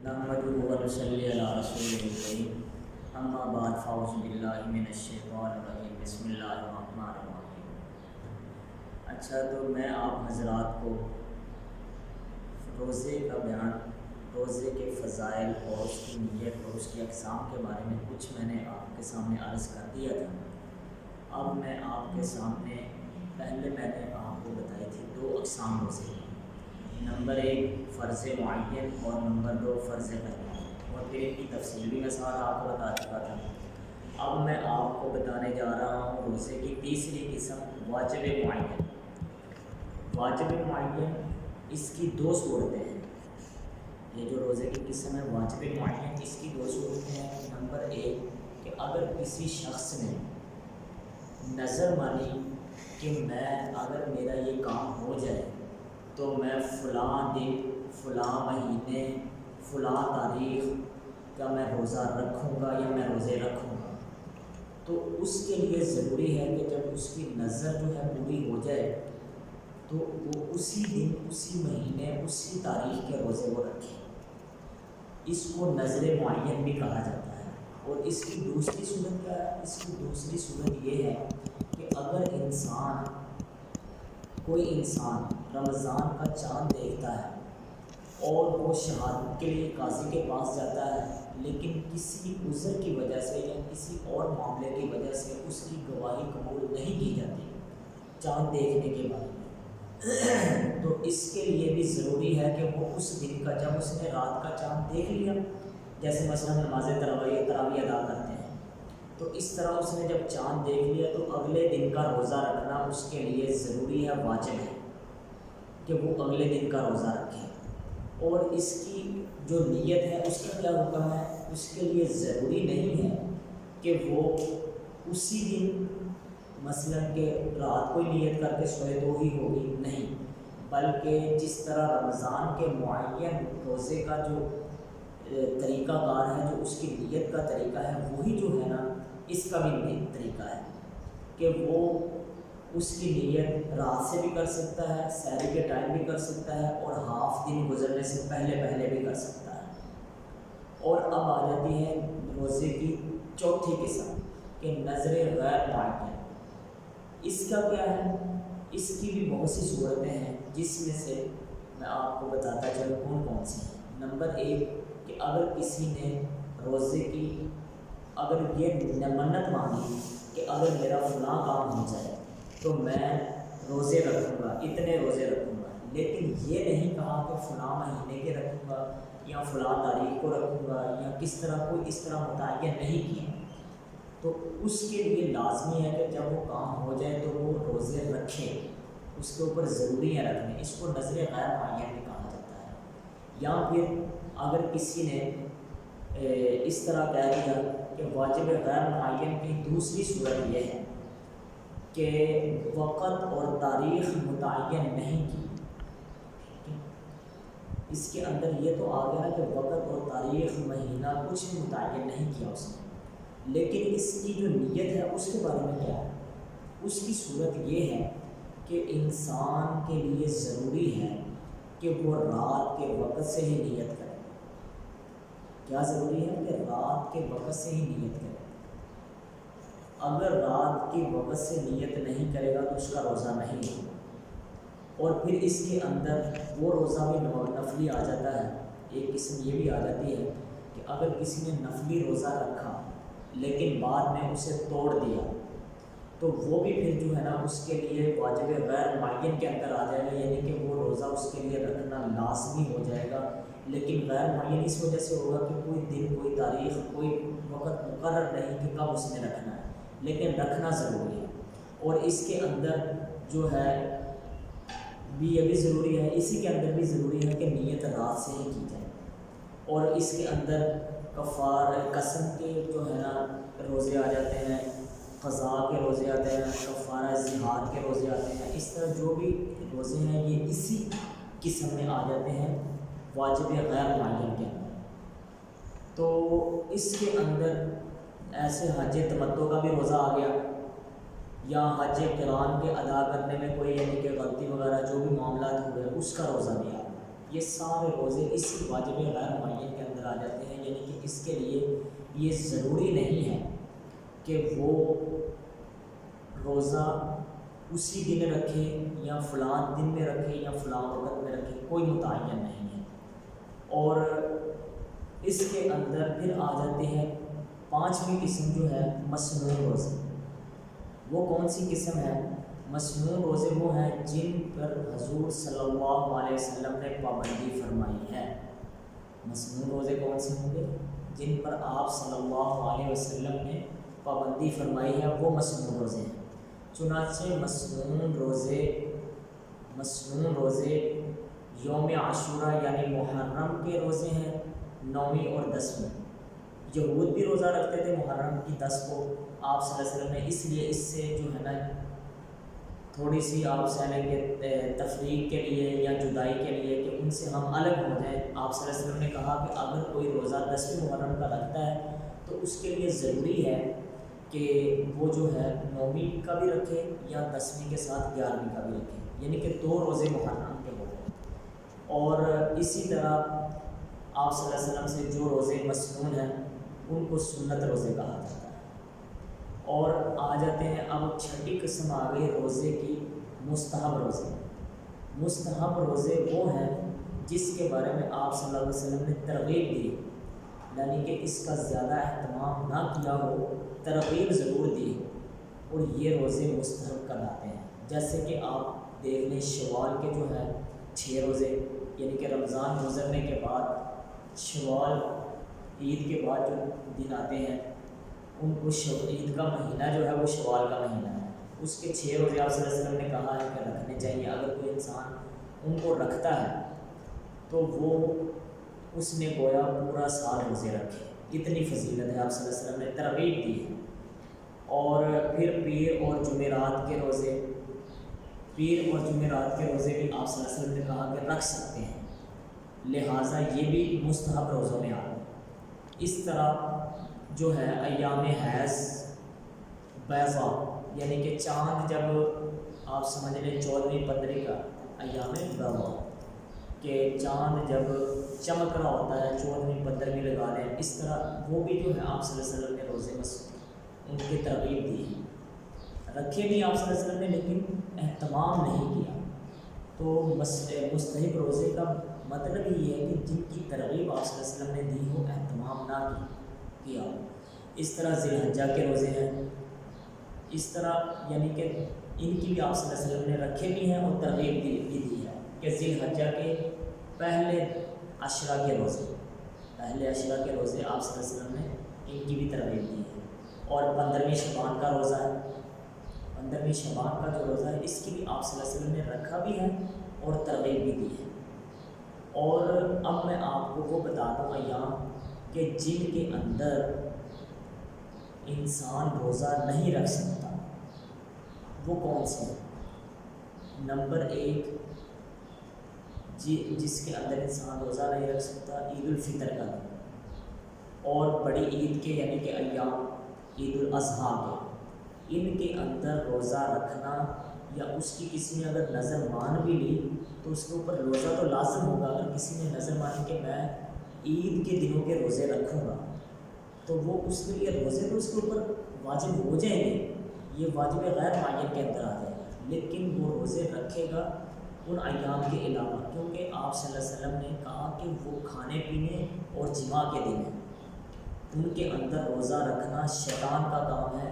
نحمدہ و نصلی علی رسولہ الکریم اما بعد فاعوذ باللہ من الشیطان الرجیم بسم اللہ الرحمن الرحیم۔ اچھا، تو میں آپ حضرات کو روزے کا بیان، روزے کے فضائل اور اس کی نیت اور اس کی اقسام کے بارے میں کچھ میں نے آپ کے سامنے عرض کر دیا تھا۔ اب میں آپ کے سامنے پہلے میں نے آپ کو بتائی تھی دو اقسام روزے کی، نمبر 1 فرض معین اور نمبر 2 فرض قیام، اور پھر ان کی تفصیل بھی میں ساتھ آپ کو بتا چکا تھا۔ اب میں آپ کو بتانے جا رہا ہوں روزے کی تیسری قسم، واجب معین۔ واجب معین اس کی دو صورتیں ہیں۔ یہ جو روزے کی قسم ہے واجب معین، اس کی دو صورتیں ہیں۔ نمبر 1 کہ اگر کسی شخص نے نظر مانی کہ میں اگر میرا یہ کام ہو جائے تو میں فلاں دن، فلاں مہینے، فلاں تاریخ کا میں روزہ رکھوں گا یا میں روزے رکھوں گا، تو اس کے لیے ضروری ہے کہ جب اس کی نظر جو ہے پوری ہو جائے تو وہ اسی دن، اسی مہینے، اسی تاریخ کے روزے وہ رکھے۔ اس کو نظر معین بھی کہا جاتا ہے۔ اور اس کی دوسری صورت کیا ہے؟ اس کی دوسری صورت یہ ہے کہ اگر کوئی انسان رمضان کا چاند دیکھتا ہے اور وہ شہادت کے لیے قاضی کے پاس جاتا ہے، لیکن کسی عذر کی وجہ سے یا کسی اور معاملے کی وجہ سے اس کی گواہی قبول نہیں کی جاتی چاند دیکھنے کے بعد، تو اس کے لیے بھی ضروری ہے کہ وہ اس دن کا، جب اس نے رات کا چاند دیکھ لیا، جیسے مثلا نماز تراویح ادا کرتے ہیں، تو اس طرح اس نے جب چاند دیکھ لیا تو اگلے دن کا روزہ رکھنا اس کے لیے ضروری ہے، واجب ہے کہ وہ اگلے دن کا روزہ رکھے۔ اور اس کی جو نیت ہے اس کا کیا حکم ہے؟ اس کے لیے ضروری نہیں ہے کہ وہ اسی دن مثلا کہ رات کو نیت کر کے سوئے تو ہی ہوگی، نہیں، بلکہ جس طرح رمضان کے معین روزے کا جو طریقہ کار ہے، جو اس کی نیت کا طریقہ ہے، وہی جو ہے نا اس کا بھی طریقہ ہے کہ وہ اس کی نیت رات سے بھی کر سکتا ہے، سحری کے ٹائم بھی کر سکتا ہے، اور ہاف دن گزرنے سے پہلے بھی کر سکتا ہے۔ اور اب آ جاتی ہے روزے کی چوتھی قسم کہ نظر غیر معین۔ اس کا کیا ہے؟ اس کی بھی بہت سی صورتیں ہیں، جس میں سے میں آپ کو بتاتا چلوں کون سی ہیں۔ نمبر 1 کہ اگر کسی نے روزے کی اگر یہ منت مانگی کہ اگر میرا فلاں کام ہو جائے تو میں روزے رکھوں گا، اتنے روزے رکھوں گا، لیکن یہ نہیں کہا کہ فلاں مہینے کے رکھوں گا یا فلاں تاریخ کو رکھوں گا یا کس طرح، کوئی اس طرح متعین نہیں کیا، تو اس کے لیے لازمی ہے کہ جب وہ کام ہو جائے تو وہ روزے رکھے، اس کے اوپر ضروری ہے رکھنے۔ اس کو نظر غیر معین بھی کہا جاتا ہے۔ یا پھر اگر کسی نے اس طرح کہہ دیا کہ واجب غیر معین کی دوسری صورت یہ ہے کہ وقت اور تاریخ متعین نہیں کی، اس کے اندر یہ تو آ گیا کہ وقت اور تاریخ، مہینہ کچھ بھی متعین نہیں کیا اس نے، لیکن اس کی جو نیت ہے اس کے بارے میں کیا ہے؟ اس کی صورت یہ ہے کہ انسان کے لیے ضروری ہے کہ وہ رات کے وقت سے ہی نیت کرے۔ کیا ضروری ہے؟ کہ رات کے وقت سے ہی نیت کرے۔ اگر رات کے وقت سے نیت نہیں کرے گا تو اس کا روزہ نہیں ہوگا۔ اور پھر اس کے اندر وہ روزہ بھی نفلی آ جاتا ہے۔ ایک قسم یہ بھی آ جاتی ہے کہ اگر کسی نے نفلی روزہ رکھا لیکن بعد میں اسے توڑ دیا تو وہ بھی پھر جو ہے نا اس کے لیے واجب غیر معین کے اندر آ جائے گا، یعنی کہ وہ روزہ اس کے لیے رکھنا لازمی ہو جائے گا، لیکن غیر معین اس وجہ سے ہوگا کہ کوئی دن، کوئی تاریخ، کوئی وقت مقرر نہیں کہ کب اس نے رکھنا ہے، لیکن رکھنا ضروری ہے۔ اور اس کے اندر جو ہے بھی یہ بھی ضروری ہے، اسی کے اندر بھی ضروری ہے کہ نیت رات سے ہی کی جائے۔ اور اس کے اندر قسم کے جو ہے نا روزے آ جاتے ہیں، قضا کے روزے آتے ہیں، کفارہ ظہار کے روزے آتے ہیں، اس طرح جو بھی روزے ہیں یہ اسی قسم میں آ جاتے ہیں واجب غیر معین کے اندر۔ تو اس کے اندر ایسے حج تمتع کا بھی روزہ آ گیا، یا حج قران کے ادا کرنے میں کوئی یعنی کہ غلطی وغیرہ جو بھی معاملات ہوئے اس کا روزہ بھی آ گیا۔ یہ سارے روزے اسی واجب غیر معین کے اندر آ جاتے ہیں، یعنی کہ اس کے لیے یہ ضروری نہیں ہے کہ وہ روزہ اسی دن رکھے یا فلاں دن میں رکھے یا فلاں وقت میں رکھے، کوئی متعین نہیں ہے۔ اور اس کے اندر پھر آ جاتے ہیں پانچویں قسم جو ہے مسنون روزے۔ وہ کون سی قسم ہے؟ مسنون روزے وہ ہیں جن پر حضور صلی اللہ علیہ وسلم نے پابندی فرمائی ہے۔ مسنون روزے کون سے ہوں گے؟ جن پر آپ صلی اللہ علیہ وسلم نے پابندی فرمائی ہے، وہ مسنون روزے ہیں۔ چنانچہ مسنون روزے یوم عاشورہ یعنی محرم کے روزے ہیں، 9ویں اور 10ویں۔ یہود بھی روزہ رکھتے تھے محرم کی 10 کو، آپ صلی اللہ علیہ وسلم نے اس لیے اس سے جو ہے نا تھوڑی سی آپ سے کہ تفریق کے لیے یا جدائی کے لیے کہ ان سے ہم الگ ہو جائیں، آپ صلی اللہ علیہ وسلم نے کہا کہ اگر کوئی روزہ 10ویں محرم کا رکھتا ہے تو اس کے لیے ضروری ہے کہ وہ جو ہے 9ویں کا بھی رکھے یا 10ویں کے ساتھ 11ویں کا بھی رکھے، یعنی کہ 2 روزے محرم کے ہو گئے۔ اور اسی طرح آپ صلی اللہ علیہ وسلم سے جو روزے مسنون ہیں ان کو سنت روزے کہا جاتا ہے۔ اور آ جاتے ہیں اب چھٹی قسم آ گئی روزے کی، مستحب روزے۔ مستحب روزے وہ ہیں جس کے بارے میں آپ صلی اللہ علیہ وسلم نے ترغیب دی، یعنی کہ اس کا زیادہ اہتمام نہ کیا ہو، ترغیب ضرور دی ہو، اور یہ روزے مستحب کراتے ہیں۔ جیسے کہ آپ دیکھ لیں شوال کے جو ہے 6 روزے، یعنی کہ رمضان گزرنے کے بعد شوال عید کے بعد جو دن آتے ہیں ان کو عید کا مہینہ جو ہے وہ شوال کا مہینہ ہے، اس کے 6 روزے آپ صلی اللہ علیہ وسلم نے کہا ہے کہ رکھنے چاہیے۔ اگر کوئی انسان ان کو رکھتا ہے تو وہ اس نے گویا پورا سال روزے رکھے، اتنی فضیلت ہے، آپ صلی اللہ علیہ وسلم نے ترغیب دی ہے۔ اور پھر پیر اور جمعرات کے روزے بھی آپ صلی اللہ علیہ وسلم نے کہا کہ رکھ سکتے ہیں، لہٰذا یہ بھی مستحب روزوں میں آ گئے۔ اس طرح جو ہے ایام حیض بیضا، یعنی کہ چاند جب آپ سمجھ لیں 14ویں 15ویں کا ایام بیضا کہ چاند جب چمک رہا ہوتا ہے 14ویں 15ویں لگا لیں، اس طرح وہ بھی جو ہے آپ صلی اللہ علیہ وسلم نے روزے ان کی ترغیب دی ہے، رکھے بھی آپ صلی اللہ علیہ وسلم نے لیکن اہتمام نہیں کیا۔ تو مستحب روزے کا مطلب یہ ہے کہ جن کی ترغیب آپ صلی اللہ علیہ وسلم نے دی ہو، اہتمام نہ کیا۔ اس طرح ذی الحجہ کے روزے ہیں، اس طرح یعنی کہ ان کی بھی آپ صلی اللہ علیہ وسلم نے رکھے بھی ہیں اور ترغیب بھی دی ہے کہ ذی الحجہ کے پہلے عشرہ کے روزے آپ صلی اللہ علیہ وسلم نے ان کی بھی ترغیب دی ہے۔ اور 15ویں شعبان کا روزہ ہے، 15ویں شعبان کا جو روزہ ہے اس کی بھی آپ صلی اللہ علیہ وسلم نے رکھا بھی ہے اور ترغیب بھی دی ہے۔ اور اب میں آپ کو وہ بتا دوں ایام کہ جن کے اندر انسان روزہ نہیں رکھ سکتا، وہ کون سے ہیں؟ نمبر 1 جس کے اندر انسان روزہ نہیں رکھ سکتا، عید الفطر کا دن اور بڑی عید کے یعنی کہ ایام عید الاضحیٰ کے، ان کے اندر روزہ رکھنا یا اس کی کسی نے اگر نظر مان بھی لی تو اس کے اوپر روزہ تو لازم ہوگا۔ اگر کسی نے نظر مانی کہ میں عید کے دنوں کے روزے رکھوں گا تو وہ اس کے لیے روزے تو اس کے اوپر واجب ہو جائیں گے، یہ واجب غیر معین کے اندر آ جائے گا، لیکن وہ روزے رکھے گا ان ایام کے علاوہ، کیونکہ آپ صلی اللہ علیہ وسلم نے کہا کہ وہ کھانے پینے اور جماع کے دن ہیں، ان کے اندر روزہ رکھنا شیطان کا کام ہے،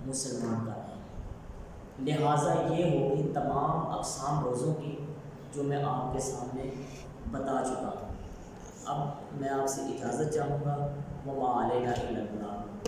مسلمان کا نہیں۔ لہٰذا یہ ہوگی تمام اقسام روزوں کی جو میں آپ کے سامنے بتا چکا ہوں۔ اب میں آپ سے اجازت چاہوں گا، وما علینا الا البلاغ۔